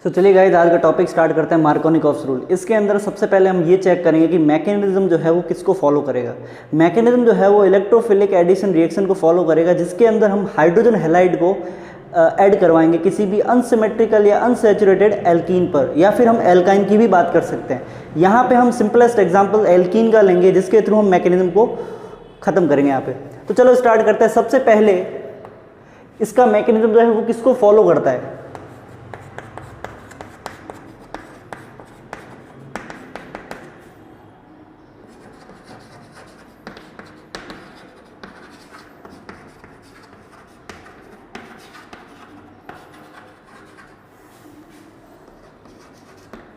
चलिए गाइस, आज का टॉपिक स्टार्ट करते हैं मार्कोनिकॉफ्स रूल। इसके अंदर सबसे पहले हम ये चेक करेंगे कि मैकेनिज्म जो है वो किसको फॉलो करेगा। मैकेनिज्म जो है वो इलेक्ट्रोफिलिक एडिशन रिएक्शन को फॉलो करेगा, जिसके अंदर हम हाइड्रोजन हैलाइड को ऐड करवाएंगे किसी भी अनसिमेट्रिकल या अनसैचुरेटेड एल्कीन पर, या फिर हम एल्काइन की भी बात कर सकते हैं। यहाँ पे हम सिंपलेस्ट एग्जांपल एल्कीन का लेंगे, जिसके थ्रू हम मैकेनिज्म को ख़त्म करेंगे यहाँ पे। तो चलो स्टार्ट करते हैं। सबसे पहले इसका मैकेनिज्म जो है वो किसको फॉलो करता है।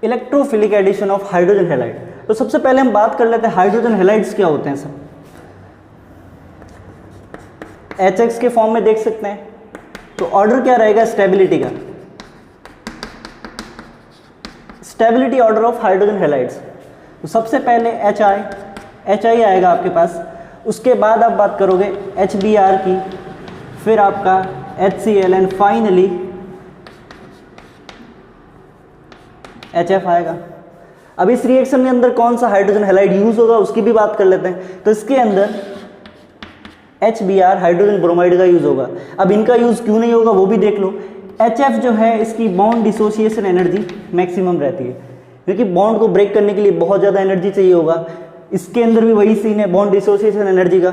Electrophilic addition of hydrogen halide. तो सबसे पहले हम बात कर लेते हैं हाइड्रोजन हैलाइड्स क्या होते हैं। सब HX के फॉर्म में देख सकते हैं। तो ऑर्डर क्या रहेगा स्टेबिलिटी का, stability order of hydrogen halides. तो सबसे पहले HI आएगा आपके पास, उसके बाद आप बात करोगे HBr की, फिर आपका HCl एंड फाइनली HF आएगा। अब इस रिएक्शन के अंदर कौन सा हाइड्रोजन हैलाइड यूज होगा उसकी भी बात कर लेते हैं। तो इसके अंदर HBr हाइड्रोजन ब्रोमाइड का यूज होगा। अब इनका यूज क्यों नहीं होगा वो भी देख लो। HF जो है इसकी बॉन्ड डिसोसिएशन एनर्जी मैक्सिमम रहती है, क्योंकि बॉन्ड को ब्रेक करने के लिए बहुत ज़्यादा एनर्जी चाहिए होगा। इसके अंदर भी वही सीन है बॉन्ड डिसोसिएशन एनर्जी का,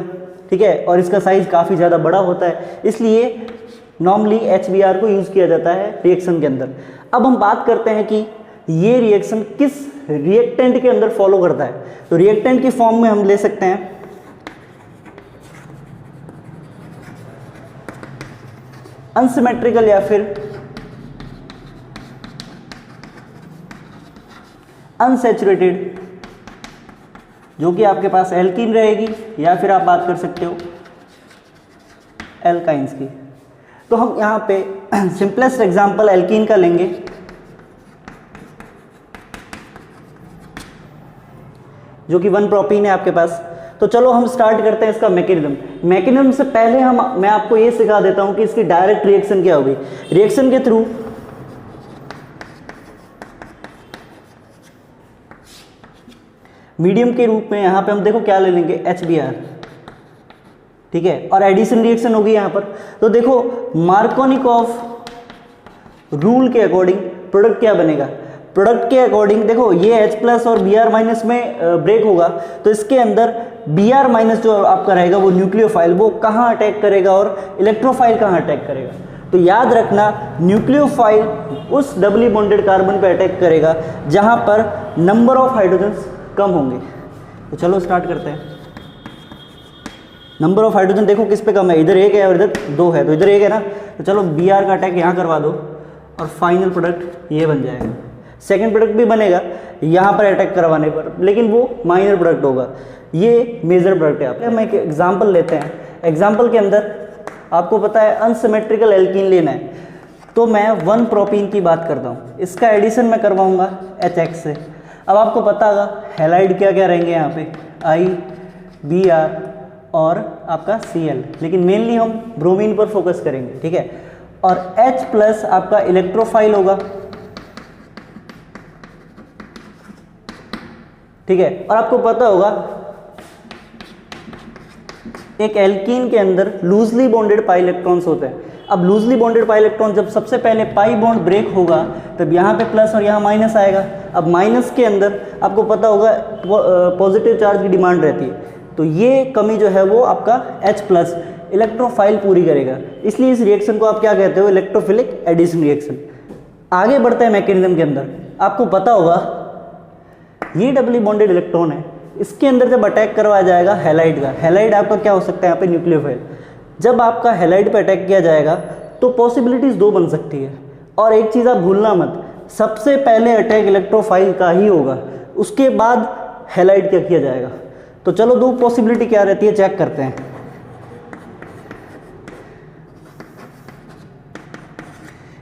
ठीक है। और इसका साइज काफ़ी ज़्यादा बड़ा होता है, इसलिए नॉर्मली HBr को यूज़ किया जाता है रिएक्शन के अंदर। अब हम बात करते हैं कि ये रिएक्शन किस रिएक्टेंट के अंदर फॉलो करता है। तो रिएक्टेंट की फॉर्म में हम ले सकते हैं अनसिमेट्रिकल या फिर अनसैचुरेटेड, जो कि आपके पास एल्कीन रहेगी, या फिर आप बात कर सकते हो एल्काइंस की। तो हम यहाँ पे सिंपलेस्ट एग्जांपल एल्कीन का लेंगे, जो कि 1 प्रोपीन है आपके पास। तो चलो हम स्टार्ट करते हैं इसका मैकेनिज्म। मैकेनिज्म से पहले मैं आपको ये सिखा देता हूं कि इसकी डायरेक्ट रिएक्शन क्या होगी। रिएक्शन के थ्रू मीडियम के रूप में यहां पे हम देखो क्या ले लेंगे HBr, ठीक है, और एडिशन रिएक्शन होगी यहां पर। तो देखो मार्कोनिकॉफ रूल के अकॉर्डिंग प्रोडक्ट क्या बनेगा। प्रोडक्ट के अकॉर्डिंग देखो ये H+ और Br- में ब्रेक होगा, तो इसके अंदर Br- जो आपका रहेगा वो न्यूक्लियोफाइल, वो कहाँ अटैक करेगा और इलेक्ट्रोफाइल कहाँ अटैक करेगा। तो याद रखना न्यूक्लियोफाइल उस डबली बॉन्डेड कार्बन पे अटैक करेगा जहाँ पर नंबर ऑफ हाइड्रोजन्स कम होंगे। तो चलो स्टार्ट करते हैं। नंबर ऑफ हाइड्रोजन देखो किस पे कम है, इधर 1 है और इधर 2 है, तो इधर 1 है ना। तो चलो Br का अटैक यहाँ करवा दो और फाइनल प्रोडक्ट ये बन जाएगा। सेकेंड प्रोडक्ट भी बनेगा यहाँ पर अटैक करवाने पर, लेकिन वो माइनर प्रोडक्ट होगा, ये मेजर प्रोडक्ट है। आप हम एक एग्जांपल लेते हैं। एग्जांपल के अंदर आपको पता है अनसिमेट्रिकल एल्कीन लेना है, तो मैं 1 प्रोपीन की बात करता हूँ। इसका एडिशन मैं करवाऊँगा HX से। अब आपको पता होगा हैलाइड क्या क्या रहेंगे यहाँ पे, I, Br और आपका Cl, लेकिन मेनली हम ब्रोमीन पर फोकस करेंगे, ठीक है। और H+ आपका इलेक्ट्रोफाइल होगा, ठीक है। और आपको पता होगा एक एल्कीन के अंदर लूजली बॉन्डेड पाई इलेक्ट्रॉन्स होते हैं। अब लूजली बॉन्डेड पाई इलेक्ट्रॉन जब सबसे पहले पाई बॉन्ड ब्रेक होगा तब यहाँ पे प्लस और यहाँ माइनस आएगा। अब माइनस के अंदर आपको पता होगा पॉजिटिव चार्ज की डिमांड रहती है, तो ये कमी जो है वो आपका H+ इलेक्ट्रोफाइल पूरी करेगा। इसलिए इस रिएक्शन को आप क्या कहते हो, इलेक्ट्रोफिलिक एडिशन रिएक्शन। आगे बढ़ते हैं मैकेनिज्म के अंदर। आपको पता होगा ये डबली बॉन्डेड इलेक्ट्रॉन है, इसके अंदर जब अटैक करवाया जाएगा हैलाइड का, हैलाइड आपका क्या हो सकता है यहाँ पे न्यूक्लियोफाइल। जब आपका हैलाइड पे अटैक किया जाएगा तो पॉसिबिलिटीज 2 बन सकती है। और एक चीज़ आप भूलना मत, सबसे पहले अटैक इलेक्ट्रोफाइल का ही होगा, उसके बाद हैलाइड क्या किया जाएगा। तो चलो 2 पॉसिबिलिटी क्या रहती है चेक करते हैं।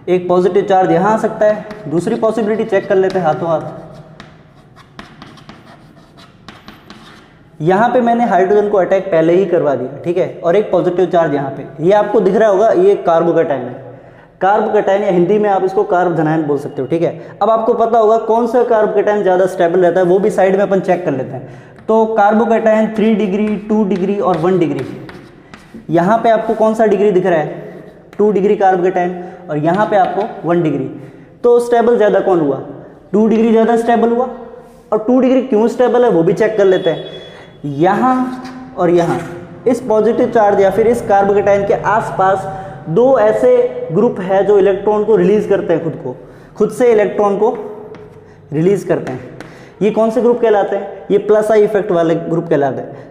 एक पॉजिटिव चार्ज यहाँ आ सकता है, दूसरी पॉसिबिलिटी चेक कर लेते हैं हाथों हाथ। यहाँ पे मैंने हाइड्रोजन को अटैक पहले ही करवा दिया, ठीक है, और एक पॉजिटिव चार्ज यहाँ पे, ये आपको दिख रहा होगा, ये कार्बोकैटायन है। कार्ब कटायन या हिंदी में आप इसको कार्ब धनायन बोल सकते हो, ठीक है। अब आपको पता होगा कौन सा कार्ब कटायन ज़्यादा स्टेबल रहता है, वो भी साइड में अपन चेक कर लेते हैं। तो कार्बोकैटायन 3 डिग्री, 2 डिग्री और 1 डिग्री। यहाँ पे आपको कौन सा डिग्री दिख रहा है, 2 डिग्री कार्बोकैटायन, और यहाँ पे आपको 1 डिग्री। तो स्टेबल ज़्यादा कौन हुआ, 2 डिग्री ज़्यादा स्टेबल हुआ। और 2 डिग्री क्यों स्टेबल है वो भी चेक कर लेते हैं। यहाँ और यहाँ इस पॉजिटिव चार्ज या फिर इस कार्बोकैटायन के आसपास दो ऐसे ग्रुप है जो इलेक्ट्रॉन को रिलीज करते हैं, खुद से इलेक्ट्रॉन को रिलीज करते हैं। ये कौन से ग्रुप कहलाते हैं, ये प्लस आई इफेक्ट वाले ग्रुप कहलाते हैं।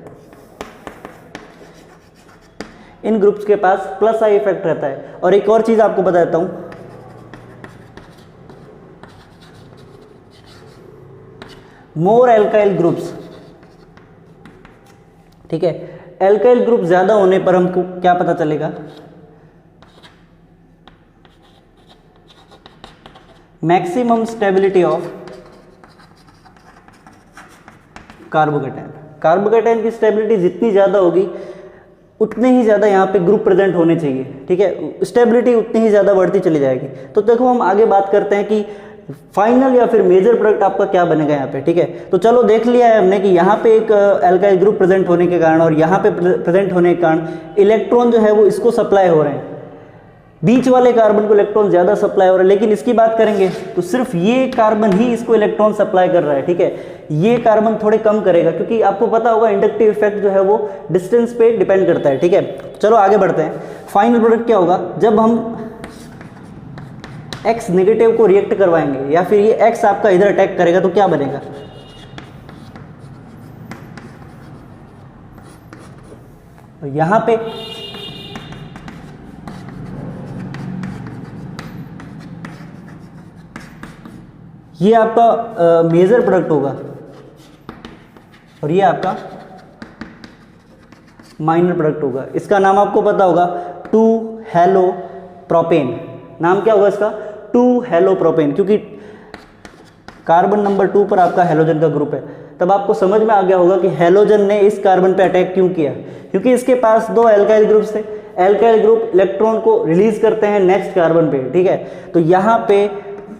इन ग्रुप्स के पास प्लस आई इफेक्ट रहता है। और एक और चीज आपको बताता हूं, मोर एल्काइल ग्रुप्स, ठीक है, एल्काइल ग्रुप ज्यादा होने पर हमको क्या पता चलेगा, maximum stability of carbocation. Carbocation की स्टेबिलिटी जितनी ज़्यादा होगी उतने ही ज़्यादा यहाँ पे ग्रुप प्रेजेंट होने चाहिए, ठीक है, स्टेबिलिटी उतनी ही ज़्यादा बढ़ती चली जाएगी। तो देखो हम आगे बात करते हैं कि फाइनल या फिर मेजर प्रोडक्ट आपका क्या बनेगा यहाँ पे, ठीक है। तो चलो देख लिया है हमने कि यहाँ पे एक एल्काइल ग्रुप प्रेजेंट होने के कारण और यहाँ पे प्रेजेंट होने के कारण इलेक्ट्रॉन जो है वो इसको सप्लाई हो रहे हैं, बीच वाले कार्बन को इलेक्ट्रॉन ज़्यादा सप्लाई हो रहा है। लेकिन इसकी बात करेंगे तो सिर्फ ये कार्बन ही इसको इलेक्ट्रॉन सप्लाई कर रहा है, ठीक है, ये कार्बन थोड़े कम करेगा, क्योंकि आपको पता होगा इंडक्टिव इफेक्ट जो है वो डिस्टेंस पे डिपेंड करता है, ठीक है। चलो आगे बढ़ते हैं। फाइनल प्रोडक्ट क्या होगा, जब हम X नेगेटिव को रिएक्ट करवाएंगे या फिर ये X आपका इधर अटैक करेगा तो क्या बनेगा, तो यहां पे ये आपका मेजर प्रोडक्ट होगा और ये आपका माइनर प्रोडक्ट होगा। इसका नाम आपको पता होगा 2 हेलो प्रोपेन। नाम क्या होगा इसका, 2 हेलो प्रोपेन, क्योंकि कार्बन नंबर 2 पर आपका हेलोजन का ग्रुप है। तब आपको समझ में आ गया होगा कि हेलोजन ने इस कार्बन पे अटैक क्यों किया, क्योंकि इसके पास 2 एल्काइल ग्रुप्स थे। एल्काइल ग्रुप इलेक्ट्रॉन को रिलीज करते हैं नेक्स्ट कार्बन पे, ठीक है। तो यहाँ पे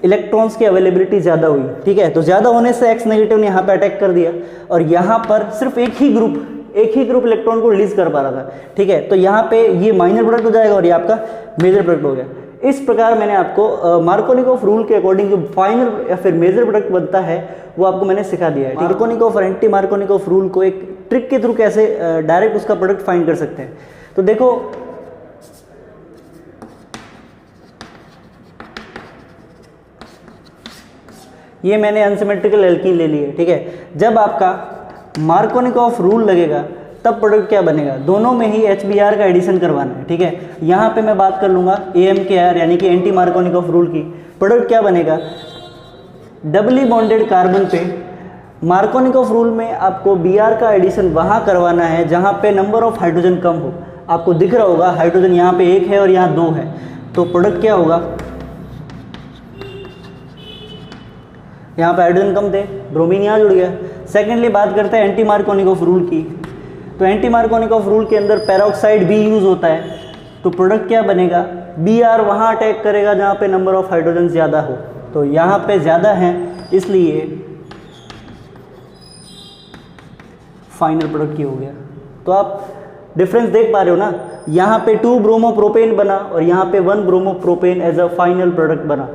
इलेक्ट्रॉन्स की अवेलेबिलिटी ज़्यादा हुई, ठीक है। तो ज़्यादा होने से X नेगेटिव ने यहाँ पे अटैक कर दिया और यहाँ पर सिर्फ एक ही ग्रुप इलेक्ट्रॉन को रिलीज कर पा रहा था, ठीक है। तो यहाँ पे ये माइनर प्रोडक्ट हो जाएगा और ये आपका मेजर प्रोडक्ट हो गया। इस प्रकार मैंने आपको मार्कोनिकोफ रूल के अकॉर्डिंग जो फाइनल या फिर मेजर प्रोडक्ट बनता है वो आपको मैंने सिखा दिया है, ठीक है। मार्कोनिकोफ और एंटी मार्कोनिकोफ रूल को एक ट्रिक के थ्रू कैसे डायरेक्ट उसका प्रोडक्ट फाइंड कर सकते हैं। तो देखो ये मैंने अनसिमेट्रिकल एल्कीन ले ली है, ठीक है। जब आपका मार्कोनिकोफ रूल लगेगा तब प्रोडक्ट क्या बनेगा, दोनों में ही HBr का एडिशन करवाना है, ठीक है। यहाँ पे मैं बात कर लूँगा AMKR यानी कि एंटी मार्कोनिकोफ रूल की। प्रोडक्ट क्या बनेगा, डबली बॉन्डेड कार्बन पे मार्कोनिकोफ रूल में आपको Br का एडिशन वहाँ करवाना है जहाँ पे नंबर ऑफ हाइड्रोजन कम हो। आपको दिख रहा होगा हाइड्रोजन यहाँ पे 1 है और यहाँ 2 है, तो प्रोडक्ट क्या होगा, यहाँ पे हाइड्रोजन कम थे, ब्रोमीन यहाँ जुड़ गया। सेकेंडली बात करते हैं एंटी मार्कोनिकोफ रूल की। तो एंटी मार्कोनिकोफ रूल के अंदर पेरोक्साइड भी यूज़ होता है। तो प्रोडक्ट क्या बनेगा, Br वहाँ अटैक करेगा जहाँ पे नंबर ऑफ हाइड्रोजन ज़्यादा हो। तो यहाँ पे ज़्यादा है इसलिए फाइनल प्रोडक्ट ये हो गया। तो आप डिफरेंस देख पा रहे हो ना, यहाँ पे 2 ब्रोमो प्रोपेन बना और यहाँ पे 1 bromopropane as a final product बना।